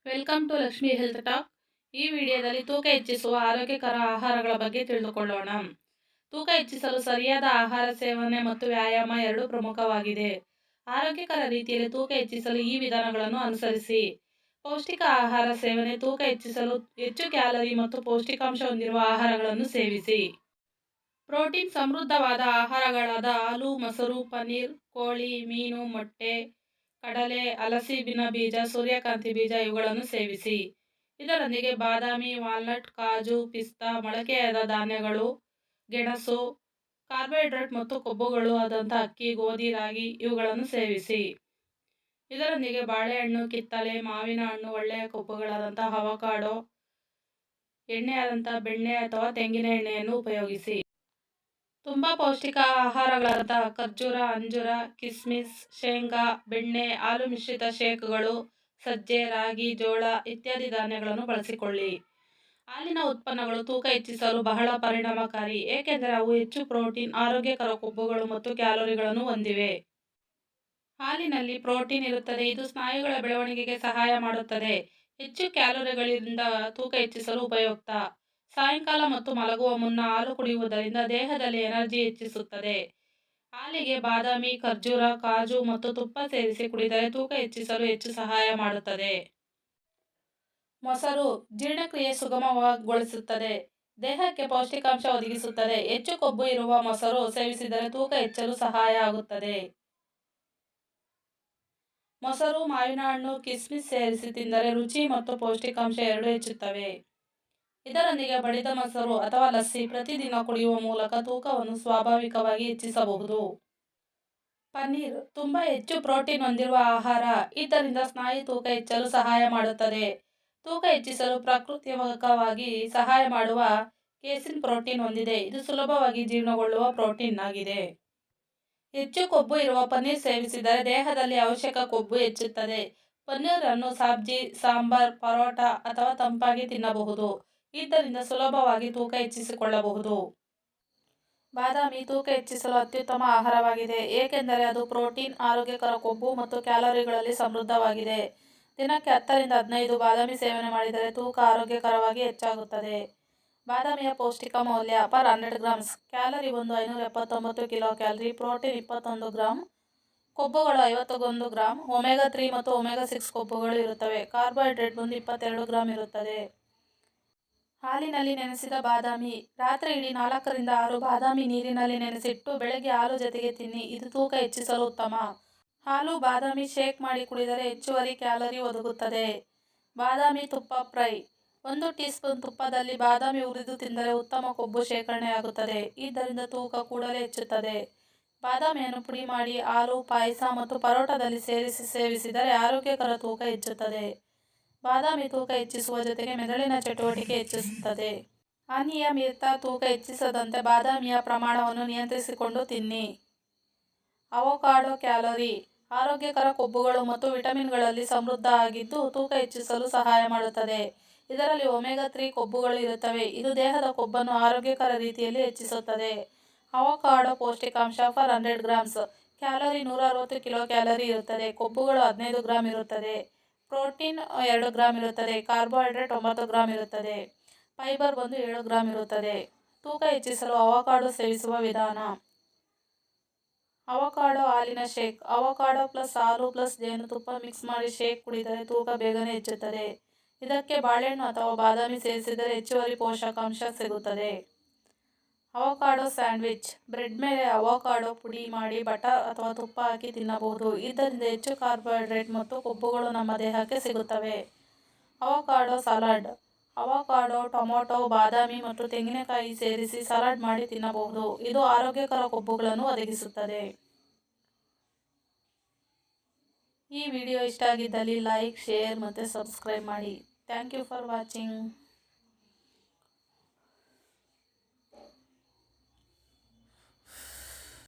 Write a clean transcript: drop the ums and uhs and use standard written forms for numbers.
Welcome to Lakshmi health talk. ಈ ವಿಡಿಯೋದಲ್ಲಿ ತೂಕ ಹೆಚ್ಚಿಸುವ ಆರೋಗ್ಯಕರ ಆಹಾರಗಳ ಬಗ್ಗೆ ತಿಳಿದುಕೊಳ್ಳೋಣ. ತೂಕ ಹೆಚ್ಚಿಸಲು ಸರಿಯಾದ ಆಹಾರ ಸೇವನೆ ಮತ್ತು ವ್ಯಾಯಾಮ ಎರಡೂ ಪ್ರಮುಖವಾಗಿದೆ. ಆರೋಗ್ಯಕರ ರೀತಿಯಲ್ಲಿ ತೂಕ ಹೆಚ್ಚಿಸಲು ಈ ವಿಧಾನಗಳನ್ನು ಅನುಸರಿಸಿ. ಪೌಷ್ಟಿಕ ಆಹಾರ ಸೇವನೆ. ತೂಕ ಹೆಚ್ಚಿಸಲು ಹೆಚ್ಚು ಕ್ಯಾಲರಿ ಮತ್ತು ಪೌಷ್ಟಿಕಾಂಶ ಹೊಂದಿರುವ ಆಹಾರಗಳನ್ನು ಸೇವಿಸಿ. ಪ್ರೋಟೀನ್ ಸಮೃದ್ಧವಾದ ಆಹಾರಗಳಾದ ಹಾಲು, ಮೊಸರು, ಪನ್ನೀರ್, ಕೋಳಿ, ಮೀನು, ಮೊಟ್ಟೆ, ಕಡಲೆ, ಹಲಸಿನ ಬೀಜ, ಸೂರ್ಯಕಾಂತಿ ಬೀಜ ಇವುಗಳನ್ನು ಸೇವಿಸಿ. ಇದರೊಂದಿಗೆ ಬಾದಾಮಿ, ವಾಲ್ನಟ್, ಕಾಜು, ಪಿಸ್ತಾ, ಮೊಳಕೆಯಾದ ಧಾನ್ಯಗಳು, ಗೆಣಸು, ಕಾರ್ಬೋಹೈಡ್ರೇಟ್ ಮತ್ತು ಕೊಬ್ಬುಗಳು ಆದಂಥ ಅಕ್ಕಿ, ಗೋಧಿ, ರಾಗಿ ಇವುಗಳನ್ನು ಸೇವಿಸಿ. ಇದರೊಂದಿಗೆ ಬಾಳೆಹಣ್ಣು, ಕಿತ್ತಳೆ, ಮಾವಿನ ಹಣ್ಣು, ಒಳ್ಳೆಯ ಕೊಬ್ಬುಗಳಾದಂಥ ಅವಕಾಡೋ, ಎಣ್ಣೆಯಾದಂಥ ಬೆಣ್ಣೆ ಅಥವಾ ತೆಂಗಿನ ಎಣ್ಣೆಯನ್ನು ಉಪಯೋಗಿಸಿ. ತುಂಬ ಪೌಷ್ಟಿಕ ಆಹಾರಗಳಾದ ಖರ್ಜೂರ, ಅಂಜೂರ, ಕಿಸ್ಮಿಸ್, ಶೇಂಗಾ, ಬೆಣ್ಣೆ, ಹಾಲು ಮಿಶ್ರಿತ ಶೇಕ್ಗಳು, ಸಜ್ಜೆ, ರಾಗಿ, ಜೋಳ ಇತ್ಯಾದಿ ಧಾನ್ಯಗಳನ್ನು ಬಳಸಿಕೊಳ್ಳಿ. ಹಾಲಿನ ಉತ್ಪನ್ನಗಳು ತೂಕ ಹೆಚ್ಚಿಸಲು ಬಹಳ ಪರಿಣಾಮಕಾರಿ, ಏಕೆಂದರೆ ಅವು ಹೆಚ್ಚು ಪ್ರೋಟೀನ್, ಆರೋಗ್ಯಕರ ಕೊಬ್ಬುಗಳು ಮತ್ತು ಕ್ಯಾಲೋರಿಗಳನ್ನು ಹೊಂದಿವೆ. ಹಾಲಿನಲ್ಲಿ ಪ್ರೋಟೀನ್ ಇರುತ್ತದೆ, ಇದು ಸ್ನಾಯುಗಳ ಬೆಳವಣಿಗೆಗೆ ಸಹಾಯ ಮಾಡುತ್ತದೆ. ಹೆಚ್ಚು ಕ್ಯಾಲೋರಿಗಳಿಂದ ತೂಕ ಹೆಚ್ಚಿಸಲು ಉಪಯುಕ್ತ. ಸಾಯಂಕಾಲ ಮತ್ತು ಮಲಗುವ ಮುನ್ನ ಹಾಲು ಕುಡಿಯುವುದರಿಂದ ದೇಹದಲ್ಲಿ ಎನರ್ಜಿ ಹೆಚ್ಚಿಸುತ್ತದೆ. ಹಾಲಿಗೆ ಬಾದಾಮಿ, ಖರ್ಜೂರ, ಕಾಜು ಮತ್ತು ತುಪ್ಪ ಸೇರಿಸಿ ಕುಡಿದರೆ ತೂಕ ಹೆಚ್ಚಿಸಲು ಹೆಚ್ಚು ಸಹಾಯ ಮಾಡುತ್ತದೆ. ಮೊಸರು ಜೀರ್ಣಕ್ರಿಯೆ ಸುಗಮಗೊಳಿಸುತ್ತದೆ, ದೇಹಕ್ಕೆ ಪೌಷ್ಟಿಕಾಂಶ ಒದಗಿಸುತ್ತದೆ. ಹೆಚ್ಚು ಕೊಬ್ಬು ಇರುವ ಮೊಸರು ಸೇವಿಸಿದರೆ ತೂಕ ಹೆಚ್ಚಲು ಸಹಾಯ ಆಗುತ್ತದೆ. ಮೊಸರು, ಮಾವಿನ ಹಣ್ಣು, ಕಿಸ್ಮಿಸ್ ಸೇರಿಸಿ ತಿಂದರೆ ರುಚಿ ಮತ್ತು ಪೌಷ್ಟಿಕಾಂಶ ಎರಡೂ ಹೆಚ್ಚುತ್ತವೆ. ಇದರೊಂದಿಗೆ ಬಡಿದ ಮೊಸರು ಅಥವಾ ಲಸ್ಸಿ ಪ್ರತಿದಿನ ಕುಡಿಯುವ ಮೂಲಕ ತೂಕವನ್ನು ಸ್ವಾಭಾವಿಕವಾಗಿ ಹೆಚ್ಚಿಸಬಹುದು. ಪನ್ನೀರ್ ತುಂಬಾ ಹೆಚ್ಚು ಪ್ರೋಟೀನ್ ಹೊಂದಿರುವ ಆಹಾರ, ಇದರಿಂದ ಸ್ನಾಯು ತೂಕ ಹೆಚ್ಚಲು ಸಹಾಯ ಮಾಡುತ್ತದೆ. ತೂಕ ಹೆಚ್ಚಿಸಲು ಪ್ರಾಕೃತಿಕವಾಗಿ ಸಹಾಯ ಮಾಡುವ ಕೇಸಿನ್ ಪ್ರೋಟೀನ್ ಹೊಂದಿದೆ, ಇದು ಸುಲಭವಾಗಿ ಜೀರ್ಣಗೊಳ್ಳುವ ಪ್ರೋಟೀನ್ ಆಗಿದೆ. ಹೆಚ್ಚು ಕೊಬ್ಬು ಇರುವ ಪನ್ನೀರ್ ಸೇವಿಸಿದರೆ ದೇಹದಲ್ಲಿ ಅವಶ್ಯಕ ಕೊಬ್ಬು ಹೆಚ್ಚುತ್ತದೆ. ಪನ್ನೀರನ್ನು ಸಬ್ಜಿ, ಸಾಂಬಾರ್, ಪರೋಟ ಅಥವಾ ತಂಪಾಗಿ ತಿನ್ನಬಹುದು, ಇದರಿಂದ ಸುಲಭವಾಗಿ ತೂಕ ಹೆಚ್ಚಿಸಿಕೊಳ್ಳಬಹುದು. ಬಾದಾಮಿ ತೂಕ ಹೆಚ್ಚಿಸಲು ಅತ್ಯುತ್ತಮ ಆಹಾರವಾಗಿದೆ, ಏಕೆಂದರೆ ಅದು ಪ್ರೋಟೀನ್, ಆರೋಗ್ಯಕರ ಕೊಬ್ಬು ಮತ್ತು ಕ್ಯಾಲೋರಿಗಳಲ್ಲಿ ಸಮೃದ್ಧವಾಗಿದೆ. ದಿನಕ್ಕೆ 10 ರಿಂದ 15 ಬಾದಾಮಿ ಸೇವನೆ ಮಾಡಿದರೆ ತೂಕ ಆರೋಗ್ಯಕರವಾಗಿ ಹೆಚ್ಚಾಗುತ್ತದೆ. ಬಾದಾಮಿಯ ಪೌಷ್ಟಿಕ ಮೌಲ್ಯ ಪರ್ 100 ಗ್ರಾಮ್ಸ್. ಕ್ಯಾಲರಿ ಒಂದು 579 ಕಿಲೋ ಕ್ಯಾಲರಿ, ಪ್ರೋಟೀನ್ 21 ಗ್ರಾಂ, ಕೊಬ್ಬುಗಳು 51 ಗ್ರಾಂ, ಒಮೆಗಾ 3 ಮತ್ತು ಒಮೆಗಾ 6 ಕೊಬ್ಬುಗಳು ಇರುತ್ತವೆ. ಕಾರ್ಬೋಹೈಡ್ರೇಟ್ ಒಂದು 22 ಗ್ರಾಂ ಇರುತ್ತದೆ. ಹಾಲಿನಲ್ಲಿ ನೆನೆಸಿದ ಬಾದಾಮಿ. ರಾತ್ರಿ ಇಡೀ 4 ರಿಂದ 6 ಬಾದಾಮಿ ನೀರಿನಲ್ಲಿ ನೆನೆಸಿಟ್ಟು ಬೆಳಗ್ಗೆ ಹಾಲು ಜೊತೆಗೆ ತಿನ್ನಿ, ಇದು ತೂಕ ಹೆಚ್ಚಿಸಲು ಉತ್ತಮ. ಹಾಲು ಬಾದಾಮಿ ಶೇಕ್ ಮಾಡಿ ಕುಡಿದರೆ ಹೆಚ್ಚುವರಿ ಕ್ಯಾಲರಿ ಒದಗುತ್ತದೆ. ಬಾದಾಮಿ ತುಪ್ಪ ಫ್ರೈ. 1 ಟೀ ಸ್ಪೂನ್ ತುಪ್ಪದಲ್ಲಿ ಬಾದಾಮಿ ಹುರಿದು ತಿಂದರೆ ಉತ್ತಮ ಕೊಬ್ಬು ಶೇಖರಣೆಯಾಗುತ್ತದೆ, ಇದರಿಂದ ತೂಕ ಕೂಡಲೇ ಹೆಚ್ಚುತ್ತದೆ. ಬಾದಾಮಿಯನ್ನು ಪುಡಿ ಮಾಡಿ ಹಾಲು, ಪಾಯಸ ಮತ್ತು ಪರೋಟದಲ್ಲಿ ಸೇರಿಸಿ ಸೇವಿಸಿದರೆ ಆರೋಗ್ಯಕರ ತೂಕ ಹೆಚ್ಚುತ್ತದೆ. ಬಾದಾಮಿ ತೂಕ ಹೆಚ್ಚಿಸುವ ಜೊತೆಗೆ ಮೆದುಳಿನ ಚಟುವಟಿಕೆ ಹೆಚ್ಚಿಸುತ್ತದೆ. ಅನಿಯಮಿತ ತೂಕ ಹೆಚ್ಚಿಸದಂತೆ ಬಾದಾಮಿಯ ಪ್ರಮಾಣವನ್ನು ನಿಯಂತ್ರಿಸಿಕೊಂಡು ತಿನ್ನಿ. Avocado calorie. ಆರೋಗ್ಯಕರ ಕೊಬ್ಬುಗಳು ಮತ್ತು ವಿಟಮಿನ್ಗಳಲ್ಲಿ ಸಮೃದ್ಧ ಆಗಿದ್ದು ತೂಕ ಹೆಚ್ಚಿಸಲು ಸಹಾಯ ಮಾಡುತ್ತದೆ. ಇದರಲ್ಲಿ ಒಮೆಗಾ 3 ಕೊಬ್ಬುಗಳು ಇರುತ್ತವೆ, ಇದು ದೇಹದ ಕೊಬ್ಬನ್ನು ಆರೋಗ್ಯಕರ ರೀತಿಯಲ್ಲಿ ಹೆಚ್ಚಿಸುತ್ತದೆ. ಅವಕಾಡೋ ಪೌಷ್ಟಿಕಾಂಶ per 100 grams. Calorie 160 kilo calorie ಇರುತ್ತದೆ, ಕೊಬ್ಬುಗಳು 15 ಗ್ರಾಂ ಇರುತ್ತದೆ, ಪ್ರೋಟೀನ್ 2 ಗ್ರಾಂ ಇರುತ್ತದೆ, ಕಾರ್ಬೋಹೈಡ್ರೇಟ್ 9 ಗ್ರಾಂ ಇರುತ್ತದೆ, ಫೈಬರ್ ಬಂದು 7 ಗ್ರಾಂ ಇರುತ್ತದೆ. ತೂಕ ಹೆಚ್ಚಿಸಲು ಅವಕಾಡೋ ಸೇವಿಸುವ ವಿಧಾನ. ಅವಕಾಡೋ ಹಾಲಿನ ಶೇಕ್. ಅವಕಾಡೋ ಪ್ಲಸ್ ಹಾಲು ಪ್ಲಸ್ ಜೇನುತುಪ್ಪ ಮಿಕ್ಸ್ ಮಾಡಿ ಶೇಕ್ ಕುಡಿದರೆ ತೂಕ ಬೇಗನೆ ಹೆಚ್ಚುತ್ತದೆ. ಇದಕ್ಕೆ ಬಾಳೆಹಣ್ಣು ಅಥವಾ ಬಾದಾಮಿ ಸೇರಿಸಿದರೆ ಹೆಚ್ಚುವರಿ ಪೋಷಕಾಂಶ ಸಿಗುತ್ತದೆ. Avocado sandwich. ಬ್ರೆಡ್ ಮೇಲೆ ಅವಕಾಡೋ ಪುಡಿ ಮಾಡಿ ಬಟರ್ ಅಥವಾ ತುಪ್ಪ ಹಾಕಿ ತಿನ್ನಬಹುದು, ಇದರಿಂದ ಹೆಚ್ಚು ಕಾರ್ಬೋಹೈಡ್ರೇಟ್ ಮತ್ತು ಕೊಬ್ಬುಗಳು ನಮ್ಮ ದೇಹಕ್ಕೆ ಸಿಗುತ್ತವೆ. Avocado salad. ಅವಕಾಡೋ, ಟೊಮೊಟೊ, ಬಾದಾಮಿ ಮತ್ತು ತೆಂಗಿನಕಾಯಿ ಸೇರಿಸಿ ಸಲಾಡ್ ಮಾಡಿ ತಿನ್ನಬಹುದು, ಇದು ಆರೋಗ್ಯಕರ ಕೊಬ್ಬುಗಳನ್ನು ಒದಗಿಸುತ್ತದೆ. ಈ ವಿಡಿಯೋ ಇಷ್ಟ ಆಗಿದ್ದಲ್ಲಿ ಲೈಕ್, ಶೇರ್ ಮತ್ತು ಸಬ್ಸ್ಕ್ರೈಬ್ ಮಾಡಿ. Thank you for watching.